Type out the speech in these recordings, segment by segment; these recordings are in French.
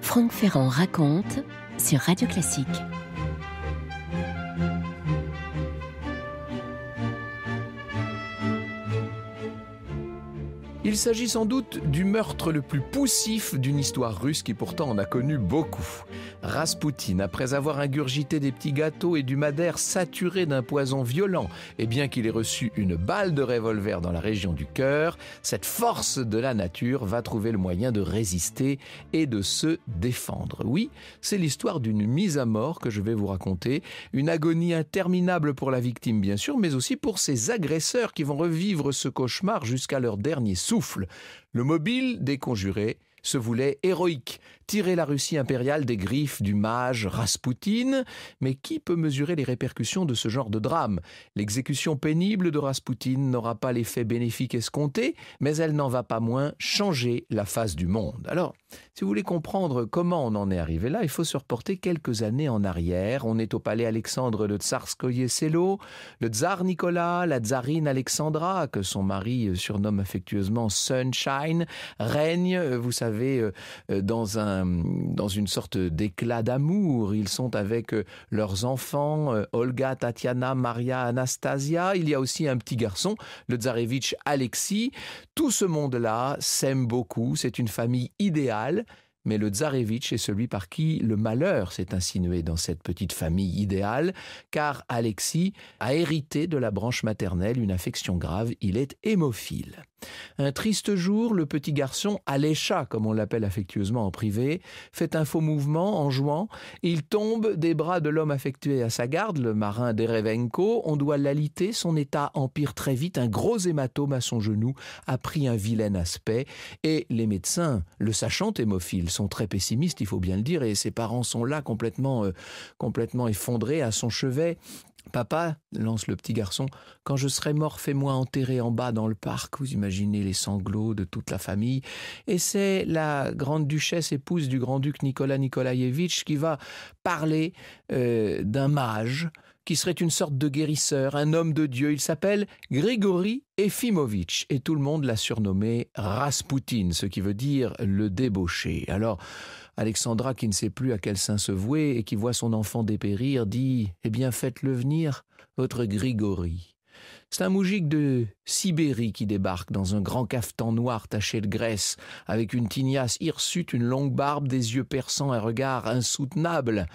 Franck Ferrand raconte sur Radio Classique. Il s'agit sans doute du meurtre le plus poussif d'une histoire russe qui pourtant en a connu beaucoup. Raspoutine, après avoir ingurgité des petits gâteaux et du madère saturé d'un poison violent, et bien qu'il ait reçu une balle de revolver dans la région du cœur, cette force de la nature va trouver le moyen de résister et de se défendre. Oui, c'est l'histoire d'une mise à mort que je vais vous raconter, une agonie interminable pour la victime bien sûr, mais aussi pour ses agresseurs qui vont revivre ce cauchemar jusqu'à leur dernier souffle. Le mobile des conjurés se voulait héroïque, tirer la Russie impériale des griffes du mage Raspoutine. Mais qui peut mesurer les répercussions de ce genre de drame ? L'exécution pénible de Raspoutine n'aura pas l'effet bénéfique escompté, mais elle n'en va pas moins changer la face du monde. Alors, si vous voulez comprendre comment on en est arrivé là, il faut se reporter quelques années en arrière. On est au palais Alexandre de Tsarskoye Selo. Le tsar Nicolas, la tsarine Alexandra, que son mari surnomme affectueusement Sunshine, règne, vous savez, dans une sorte d'éclat d'amour. Ils sont avec leurs enfants, Olga, Tatiana, Maria, Anastasia. Il y a aussi un petit garçon, le tsarevitch Alexis. Tout ce monde-là s'aime beaucoup. C'est une famille idéale. Mais le tsarevitch est celui par qui le malheur s'est insinué dans cette petite famille idéale, car Alexis a hérité de la branche maternelle une affection grave, il est hémophile. Un triste jour, le petit garçon, Alecha, comme on l'appelle affectueusement en privé, fait un faux mouvement en jouant. Il tombe des bras de l'homme affectué à sa garde, le marin Derevenko. On doit l'aliter, son état empire très vite. Un gros hématome à son genou a pris un vilain aspect. Et les médecins, le sachant hémophile, sont très pessimistes, il faut bien le dire. Et ses parents sont là complètement effondrés à son chevet. « Papa, lance le petit garçon, quand je serai mort, fais-moi enterrer en bas dans le parc. » Vous imaginez les sanglots de toute la famille. Et c'est la grande duchesse, épouse du grand-duc Nicolas Nikolaïevitch, qui va parler d'un mage qui serait une sorte de guérisseur, un homme de Dieu. Il s'appelle Grigori Efimovitch et tout le monde l'a surnommé Raspoutine, ce qui veut dire le débauché. Alors, Alexandra, qui ne sait plus à quel saint se vouer et qui voit son enfant dépérir, dit « Eh bien, faites-le venir, votre Grigori ». C'est un moujik de Sibérie qui débarque dans un grand cafetan noir taché de graisse, avec une tignasse hirsute, une longue barbe, des yeux perçants, un regard insoutenable.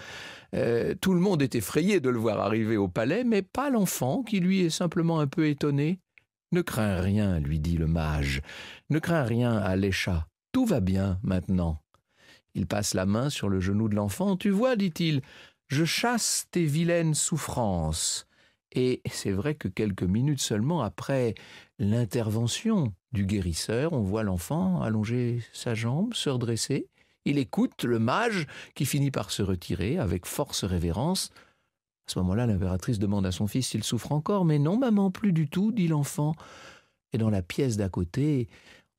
Tout le monde est effrayé de le voir arriver au palais, mais pas l'enfant, qui lui est simplement un peu étonné. « Ne crains rien, lui dit le mage. Ne crains rien, Alecha. Tout va bien maintenant. » Il passe la main sur le genou de l'enfant. « Tu vois, dit-il, je chasse tes vilaines souffrances. » Et c'est vrai que quelques minutes seulement après l'intervention du guérisseur, on voit l'enfant allonger sa jambe, se redresser. Il écoute le mage qui finit par se retirer avec force révérence. À ce moment-là, l'impératrice demande à son fils s'il souffre encore. « Mais non, maman, plus du tout, dit l'enfant. » Et dans la pièce d'à côté,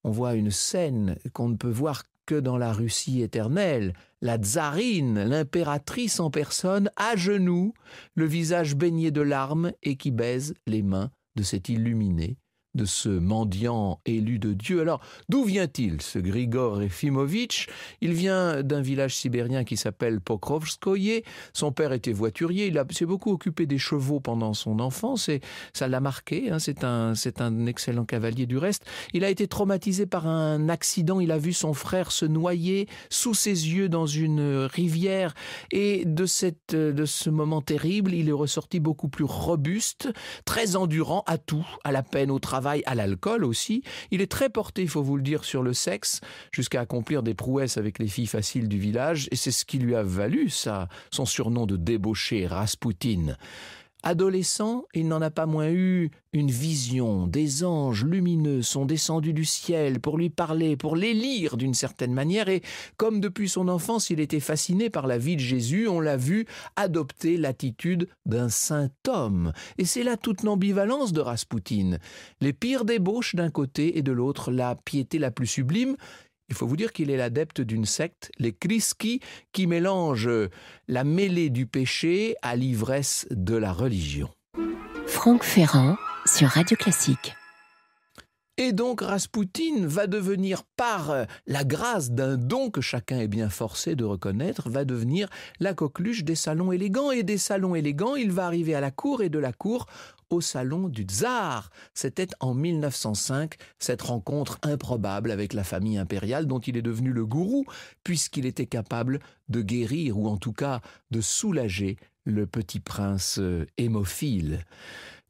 on voit une scène qu'on ne peut voir que dans la Russie éternelle. La tsarine, l'impératrice en personne, à genoux, le visage baigné de larmes et qui baise les mains de cet illuminé, de ce mendiant élu de Dieu. Alors, d'où vient-il, ce Grigor Efimovitch ? Il vient d'un village sibérien qui s'appelle Pokrovskoye. Son père était voiturier. Il s'est beaucoup occupé des chevaux pendant son enfance et ça l'a marqué. C'est un excellent cavalier du reste. Il a été traumatisé par un accident. Il a vu son frère se noyer sous ses yeux dans une rivière. Et de ce moment terrible, il est ressorti beaucoup plus robuste, très endurant à tout, à la peine, au travail, à l'alcool aussi. Il est très porté, il faut vous le dire, sur le sexe, jusqu'à accomplir des prouesses avec les filles faciles du village, et c'est ce qui lui a valu son surnom de débauché, Raspoutine. Adolescent, il n'en a pas moins eu une vision. Des anges lumineux sont descendus du ciel pour lui parler, pour l'élire d'une certaine manière. Et comme depuis son enfance, il était fasciné par la vie de Jésus, on l'a vu adopter l'attitude d'un saint homme. Et c'est là toute l'ambivalence de Raspoutine. Les pires débauches d'un côté et de l'autre, la piété la plus sublime. Il faut vous dire qu'il est l'adepte d'une secte, les Kriski, qui mélange la mêlée du péché à l'ivresse de la religion. Franck Ferrand sur Radio Classique. Et donc Raspoutine va devenir, par la grâce d'un don que chacun est bien forcé de reconnaître, va devenir la coqueluche des salons élégants. Et des salons élégants, il va arriver à la cour, et de la cour au salon du tsar. C'était en 1905, cette rencontre improbable avec la famille impériale dont il est devenu le gourou, puisqu'il était capable de guérir, ou en tout cas de soulager le petit prince hémophile.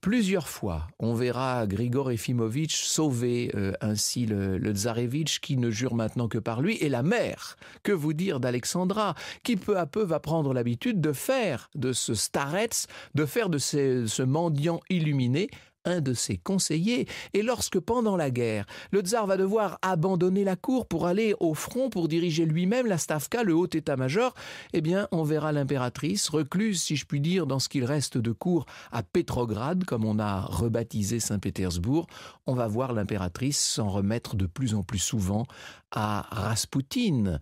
Plusieurs fois, on verra Grigor Efimovitch sauver ainsi le tsarévitch qui ne jure maintenant que par lui, et la mère, que vous dire d'Alexandra, qui peu à peu va prendre l'habitude de faire de ce starets, de faire de ce mendiant illuminé un de ses conseillers. Et lorsque, pendant la guerre, le tsar va devoir abandonner la cour pour aller au front, pour diriger lui-même la Stavka, le haut état-major, eh bien, on verra l'impératrice, recluse, si je puis dire, dans ce qu'il reste de cour à Pétrograd, comme on a rebaptisé Saint-Pétersbourg. On va voir l'impératrice s'en remettre de plus en plus souvent à Raspoutine.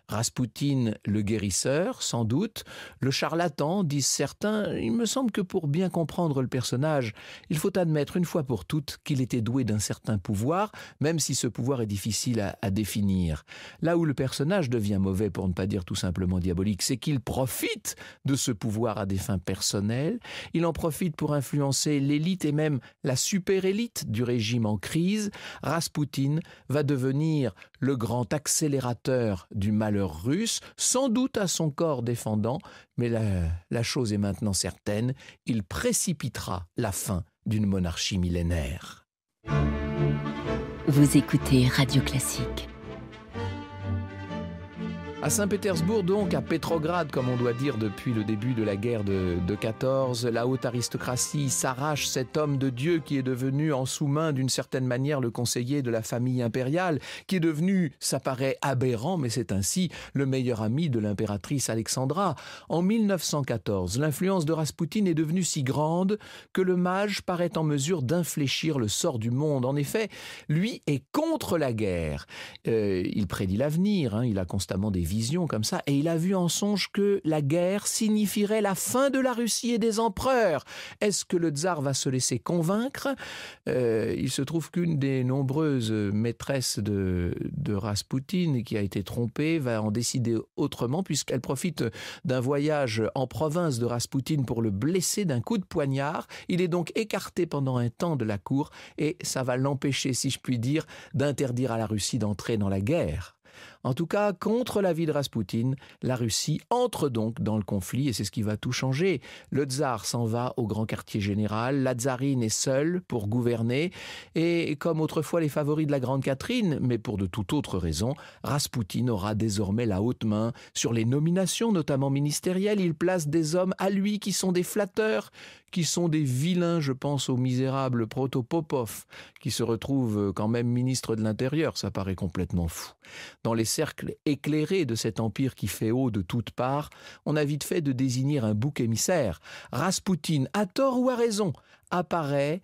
Raspoutine, le guérisseur, sans doute, le charlatan, disent certains. Il me semble que pour bien comprendre le personnage, il faut admettre une fois pour toutes qu'il était doué d'un certain pouvoir, même si ce pouvoir est difficile à définir. Là où le personnage devient mauvais, pour ne pas dire tout simplement diabolique, c'est qu'il profite de ce pouvoir à des fins personnelles. Il en profite pour influencer l'élite et même la super-élite du régime en crise. Raspoutine va devenir le grand accélérateur du malheur russe, sans doute à son corps défendant, mais la chose est maintenant certaine, il précipitera la fin d'une monarchie millénaire. Vous écoutez Radio Classique. À Saint-Pétersbourg, donc, à Pétrograd, comme on doit dire depuis le début de la guerre de 14, la haute aristocratie s'arrache cet homme de Dieu qui est devenu en sous-main d'une certaine manière le conseiller de la famille impériale, qui est devenu, ça paraît aberrant, mais c'est ainsi, le meilleur ami de l'impératrice Alexandra. En 1914, l'influence de Raspoutine est devenue si grande que le mage paraît en mesure d'infléchir le sort du monde. En effet, lui est contre la guerre. Il prédit l'avenir, il a constamment des vision comme ça, et il a vu en songe que la guerre signifierait la fin de la Russie et des empereurs. Est-ce que le tsar va se laisser convaincre ? Il se trouve qu'une des nombreuses maîtresses de Raspoutine, qui a été trompée, va en décider autrement, puisqu'elle profite d'un voyage en province de Raspoutine pour le blesser d'un coup de poignard. Il est donc écarté pendant un temps de la cour, et ça va l'empêcher, si je puis dire, d'interdire à la Russie d'entrer dans la guerre. En tout cas, contre l'avis de Raspoutine, la Russie entre donc dans le conflit, et c'est ce qui va tout changer. Le tsar s'en va au grand quartier général, la tsarine est seule pour gouverner, et comme autrefois les favoris de la grande Catherine, mais pour de toute autre raison, Raspoutine aura désormais la haute main sur les nominations, notamment ministérielles. Il place des hommes à lui qui sont des flatteurs, qui sont des vilains, je pense au misérable Protopopov, qui se retrouve quand même ministre de l'Intérieur, ça paraît complètement fou. Dans les cercles éclairés de cet empire qui fait haut de toutes parts, on a vite fait de désigner un bouc émissaire. Raspoutine, à tort ou à raison, apparaît,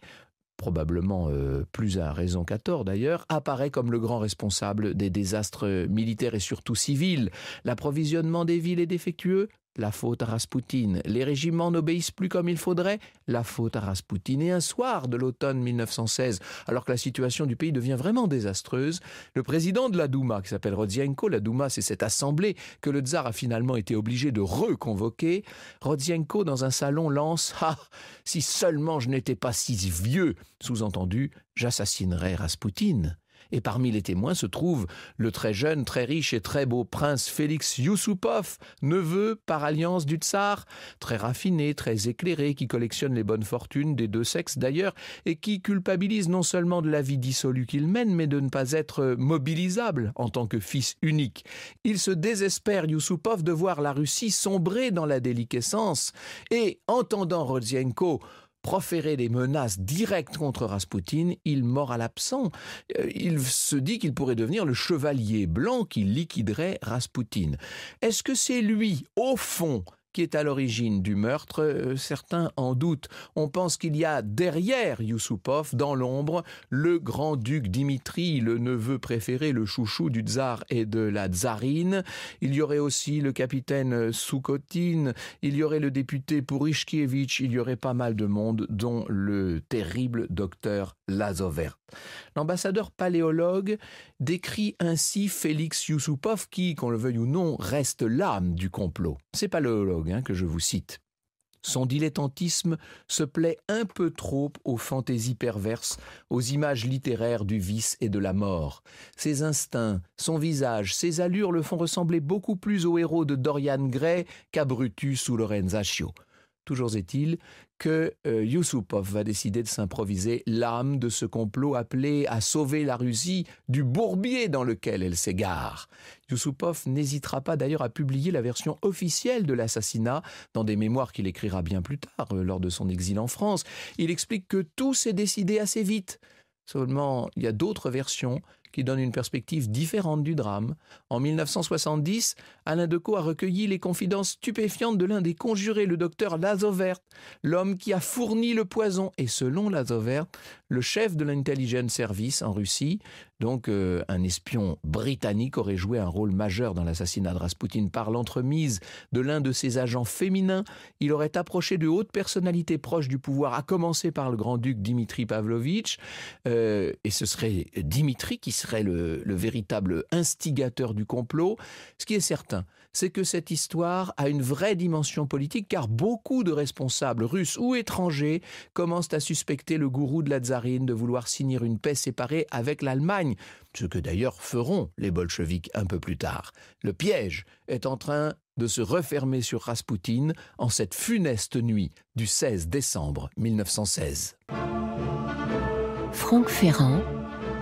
probablement plus à raison qu'à tort d'ailleurs, apparaît comme le grand responsable des désastres militaires et surtout civils. L'approvisionnement des villes est défectueux, la faute à Raspoutine. Les régiments n'obéissent plus comme il faudrait, la faute à Raspoutine. Et un soir de l'automne 1916, alors que la situation du pays devient vraiment désastreuse, le président de la Douma, qui s'appelle Rodzienko, la Douma c'est cette assemblée que le tsar a finalement été obligé de reconvoquer, Rodzienko dans un salon lance « Ah, si seulement je n'étais pas si vieux !» Sous-entendu, j'assassinerais Raspoutine. Et parmi les témoins se trouve le très jeune, très riche et très beau prince Félix Yusupov, neveu par alliance du tsar, très raffiné, très éclairé, qui collectionne les bonnes fortunes des deux sexes d'ailleurs, et qui culpabilise non seulement de la vie dissolue qu'il mène, mais de ne pas être mobilisable en tant que fils unique. Il se désespère, Yusupov, de voir la Russie sombrer dans la déliquescence, et entendant Rodzienko proférer des menaces directes contre Raspoutine, il mord à l'absent. Il se dit qu'il pourrait devenir le chevalier blanc qui liquiderait Raspoutine. Est-ce que c'est lui, au fond, qui est à l'origine du meurtre? Certains en doutent. On pense qu'il y a derrière Yusupov, dans l'ombre, le grand-duc Dimitri, le neveu préféré, le chouchou du tsar et de la tsarine. Il y aurait aussi le capitaine Soukhotine, il y aurait le député Pourishkievitch, il y aurait pas mal de monde, dont le terrible docteur Lazovert. L'ambassadeur paléologue décrit ainsi Félix Youssoupov qui, qu'on le veuille ou non, reste l'âme du complot. C'est paléologue que je vous cite. Son dilettantisme se plaît un peu trop aux fantaisies perverses, aux images littéraires du vice et de la mort. Ses instincts, son visage, ses allures le font ressembler beaucoup plus au héros de Dorian Gray qu'à Brutus ou Lorenzaccio. Toujours est-il que Youssoupov va décider de s'improviser l'âme de ce complot appelé à sauver la Russie du bourbier dans lequel elle s'égare. Youssoupov n'hésitera pas d'ailleurs à publier la version officielle de l'assassinat dans des mémoires qu'il écrira bien plus tard, lors de son exil en France. Il explique que tout s'est décidé assez vite. Seulement, il y a d'autres versions qui donnent une perspective différente du drame. En 1970, Alain Decaux a recueilli les confidences stupéfiantes de l'un des conjurés, le docteur Lazovert, l'homme qui a fourni le poison. Et selon Lazovert, le chef de l'intelligence service en Russie, donc un espion britannique, aurait joué un rôle majeur dans l'assassinat de Raspoutine par l'entremise de l'un de ses agents féminins. Il aurait approché de hautes personnalités proches du pouvoir, à commencer par le grand-duc Dimitri Pavlovitch, et ce serait Dimitri qui serait le véritable instigateur du complot. Ce qui est certain, c'est que cette histoire a une vraie dimension politique, car beaucoup de responsables russes ou étrangers commencent à suspecter le gourou de la tsarine de vouloir signer une paix séparée avec l'Allemagne, ce que d'ailleurs feront les bolcheviks un peu plus tard. Le piège est en train de se refermer sur Raspoutine en cette funeste nuit du 16 décembre 1916. Franck Ferrand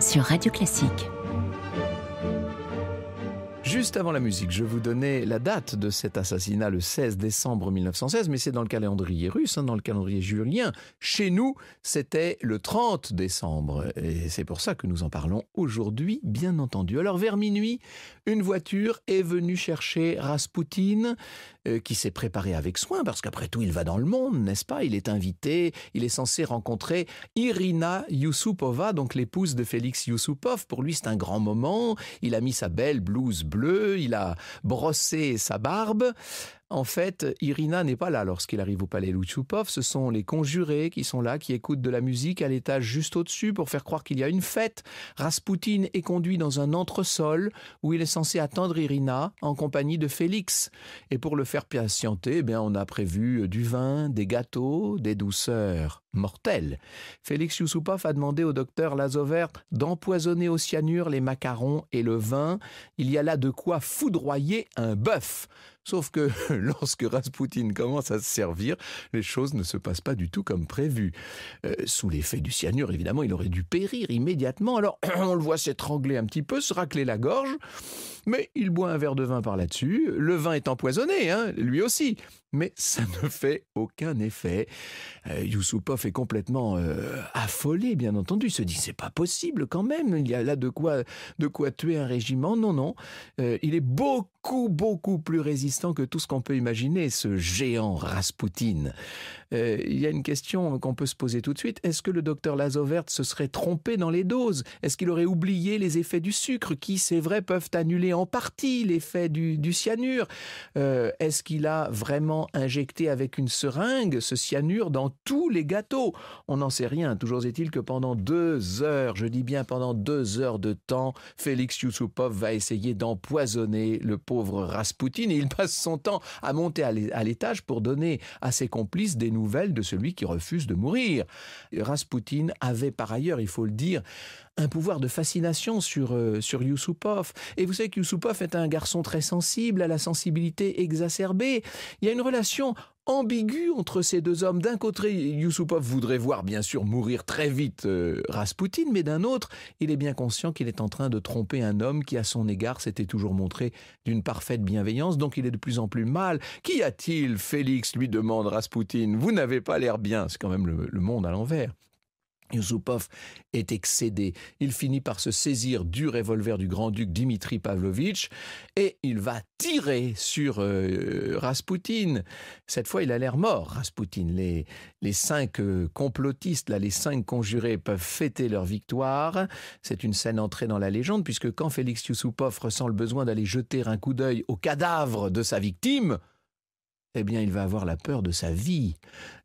sur Radio Classique. Juste avant la musique, je vous donnais la date de cet assassinat, le 16 décembre 1916, mais c'est dans le calendrier russe, dans le calendrier julien. Chez nous, c'était le 30 décembre, et c'est pour ça que nous en parlons aujourd'hui, bien entendu. Alors, vers minuit, une voiture est venue chercher Raspoutine, qui s'est préparé avec soin, parce qu'après tout, il va dans le monde, n'est-ce pas? Il est invité, il est censé rencontrer Irina Youssoupova, donc l'épouse de Félix Youssoupov. Pour lui, c'est un grand moment. Il a mis sa belle blouse bleue, il a brossé sa barbe. En fait, Irina n'est pas là lorsqu'il arrive au palais Youssoupov. Ce sont les conjurés qui sont là, qui écoutent de la musique à l'étage juste au-dessus pour faire croire qu'il y a une fête. Raspoutine est conduit dans un entresol où il est censé attendre Irina en compagnie de Félix. Et pour le faire patienter, on a prévu du vin, des gâteaux, des douceurs mortelles. Félix Youssoupov a demandé au docteur Lazovert d'empoisonner au cyanure les macarons et le vin. Il y a là de quoi foudroyer un bœuf. Sauf que lorsque Raspoutine commence à se servir, les choses ne se passent pas du tout comme prévu. Sous l'effet du cyanure, évidemment, il aurait dû périr immédiatement. Alors, on le voit s'étrangler un petit peu, se racler la gorge, mais il boit un verre de vin par là-dessus. Le vin est empoisonné, lui aussi. Mais ça ne fait aucun effet. Youssoupov est complètement affolé, bien entendu. Il se dit, c'est pas possible quand même. Il y a là de quoi tuer un régiment. Non. Il est beaucoup plus résistant que tout ce qu'on peut imaginer, ce géant Raspoutine. Il y a une question qu'on peut se poser tout de suite. Est-ce que le docteur Lazovert se serait trompé dans les doses? Est-ce qu'il aurait oublié les effets du sucre qui, c'est vrai, peuvent annuler en partie l'effet du cyanure? Est-ce qu'il a vraiment injecté avec une seringue ce cyanure dans tous les gâteaux? On n'en sait rien. Toujours est-il que pendant 2 heures, je dis bien pendant 2 heures de temps, Félix Youssoupov va essayer d'empoisonner le pauvre Raspoutine, et il passe son temps à monter à l'étage pour donner à ses complices des nouvelles de celui qui refuse de mourir. Raspoutine avait par ailleurs, il faut le dire, un pouvoir de fascination sur Youssoupov. Et vous savez que Youssoupov est un garçon très sensible, à la sensibilité exacerbée. Il y a une relation ambiguë entre ces deux hommes. D'un côté, Youssoupov voudrait voir bien sûr mourir très vite Raspoutine, mais d'un autre, il est bien conscient qu'il est en train de tromper un homme qui à son égard s'était toujours montré d'une parfaite bienveillance, donc il est de plus en plus mal. Qu'y a-t-il, Félix, lui demande Raspoutine. Vous n'avez pas l'air bien. C'est quand même le monde à l'envers. Youssoupov est excédé. Il finit par se saisir du revolver du grand-duc Dimitri Pavlovitch et il va tirer sur Raspoutine. Cette fois, il a l'air mort, Raspoutine. Les 5 complotistes, les 5 conjurés peuvent fêter leur victoire. C'est une scène entrée dans la légende puisque quand Félix Youssoupov ressent le besoin d'aller jeter un coup d'œil au cadavre de sa victime, il va avoir la peur de sa vie.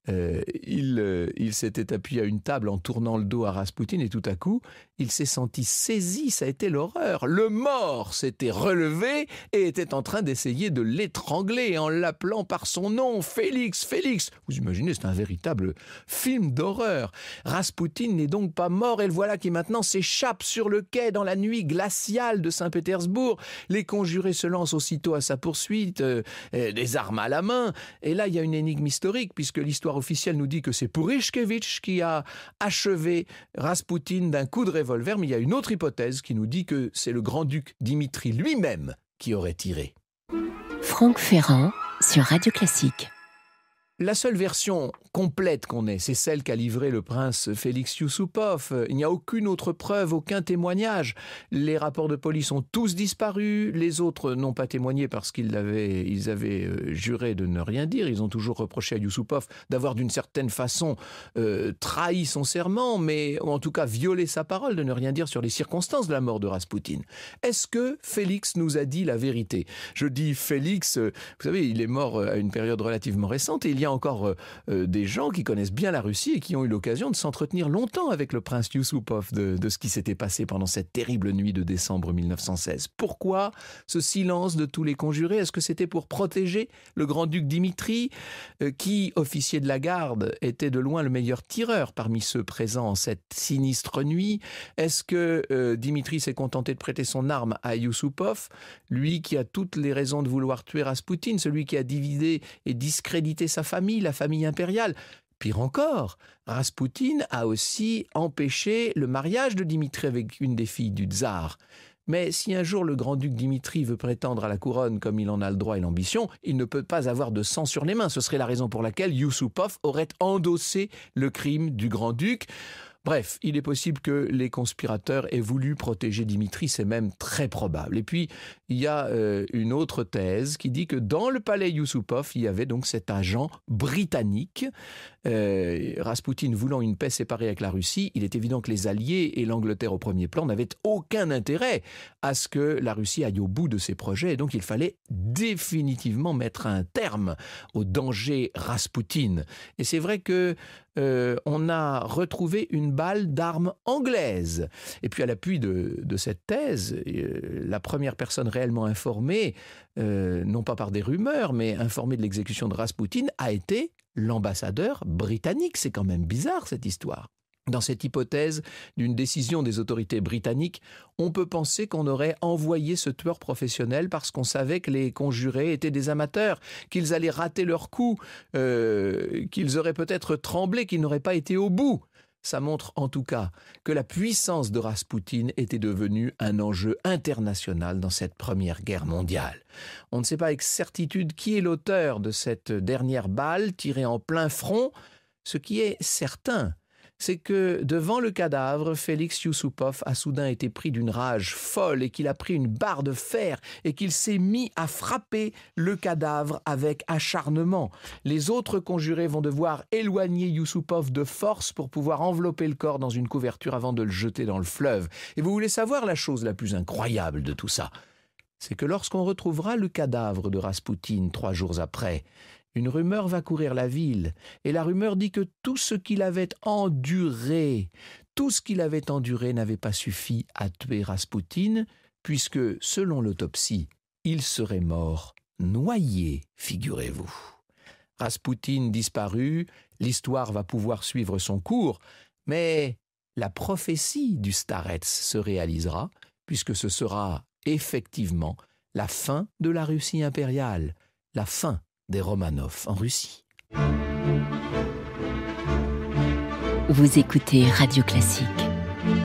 Il s'était appuyé à une table en tournant le dos à Raspoutine et tout à coup, il s'est senti saisi, ça a été l'horreur. Le mort s'était relevé et était en train d'essayer de l'étrangler en l'appelant par son nom, Félix, Félix. Vous imaginez, c'est un véritable film d'horreur. Raspoutine n'est donc pas mort et le voilà qui maintenant s'échappe sur le quai dans la nuit glaciale de Saint-Pétersbourg. Les conjurés se lancent aussitôt à sa poursuite, des armes à la main. Et là, il y a une énigme historique puisque l'histoire officielle nous dit que c'est Purishkevitch qui a achevé Raspoutine d'un coup de revolver, mais il y a une autre hypothèse qui nous dit que c'est le grand-duc Dimitri lui-même qui aurait tiré. Franck Ferrand sur Radio Classique. La seule version complète qu'on ait, c'est celle qu'a livrée le prince Félix Youssoupov. Il n'y a aucune autre preuve, aucun témoignage. Les rapports de police ont tous disparu. Les autres n'ont pas témoigné parce qu'ils avaient juré de ne rien dire. Ils ont toujours reproché à Youssoupov d'avoir d'une certaine façon trahi son serment, mais ou en tout cas violé sa parole, de ne rien dire sur les circonstances de la mort de Raspoutine. Est-ce que Félix nous a dit la vérité ? Je dis Félix, vous savez, il est mort à une période relativement récente et il y a encore des gens qui connaissent bien la Russie et qui ont eu l'occasion de s'entretenir longtemps avec le prince Youssoupov de ce qui s'était passé pendant cette terrible nuit de décembre 1916. Pourquoi ce silence de tous les conjurés ? Est-ce que c'était pour protéger le grand-duc Dimitri, qui, officier de la garde, était de loin le meilleur tireur parmi ceux présents en cette sinistre nuit ? Est-ce que Dimitri s'est contenté de prêter son arme à Youssoupov, lui qui a toutes les raisons de vouloir tuer Raspoutine, celui qui a divisé et discrédité sa famille, la famille impériale. Pire encore, Raspoutine a aussi empêché le mariage de Dimitri avec une des filles du tsar. Mais si un jour le grand-duc Dimitri veut prétendre à la couronne comme il en a le droit et l'ambition, il ne peut pas avoir de sang sur les mains. Ce serait la raison pour laquelle Youssoupov aurait endossé le crime du grand-duc. Bref, il est possible que les conspirateurs aient voulu protéger Dimitri, c'est même très probable. Et puis, il y a une autre thèse qui dit que dans le palais Youssoupov, il y avait donc cet agent britannique. Raspoutine voulant une paix séparée avec la Russie, il est évident que les Alliés et l'Angleterre au premier plan n'avaient aucun intérêt à ce que la Russie aille au bout de ses projets. Et donc, il fallait définitivement mettre un terme au danger Raspoutine. Et c'est vrai que on a retrouvé une balle d'arme anglaise. Et puis à l'appui de cette thèse, la première personne réellement informée, non pas par des rumeurs, mais informée de l'exécution de Raspoutine, a été l'ambassadeur britannique. C'est quand même bizarre cette histoire. Dans cette hypothèse d'une décision des autorités britanniques, on peut penser qu'on aurait envoyé ce tueur professionnel parce qu'on savait que les conjurés étaient des amateurs, qu'ils allaient rater leur coup, qu'ils auraient peut-être tremblé, qu'ils n'auraient pas été au bout. Ça montre en tout cas que la puissance de Raspoutine était devenue un enjeu international dans cette première guerre mondiale. On ne sait pas avec certitude qui est l'auteur de cette dernière balle tirée en plein front. Ce qui est certain, c'est que devant le cadavre, Félix Youssoupov a soudain été pris d'une rage folle et qu'il a pris une barre de fer et qu'il s'est mis à frapper le cadavre avec acharnement. Les autres conjurés vont devoir éloigner Youssoupov de force pour pouvoir envelopper le corps dans une couverture avant de le jeter dans le fleuve. Et vous voulez savoir la chose la plus incroyable de tout ça ? C'est que lorsqu'on retrouvera le cadavre de Raspoutine 3 jours après, une rumeur va courir la ville, et la rumeur dit que tout ce qu'il avait enduré n'avait pas suffi à tuer Raspoutine, puisque, selon l'autopsie, il serait mort noyé, figurez-vous. Raspoutine disparu, l'histoire va pouvoir suivre son cours, mais la prophétie du starets se réalisera, puisque ce sera effectivement la fin de la Russie impériale, la fin des Romanov en Russie. Vous écoutez Radio Classique.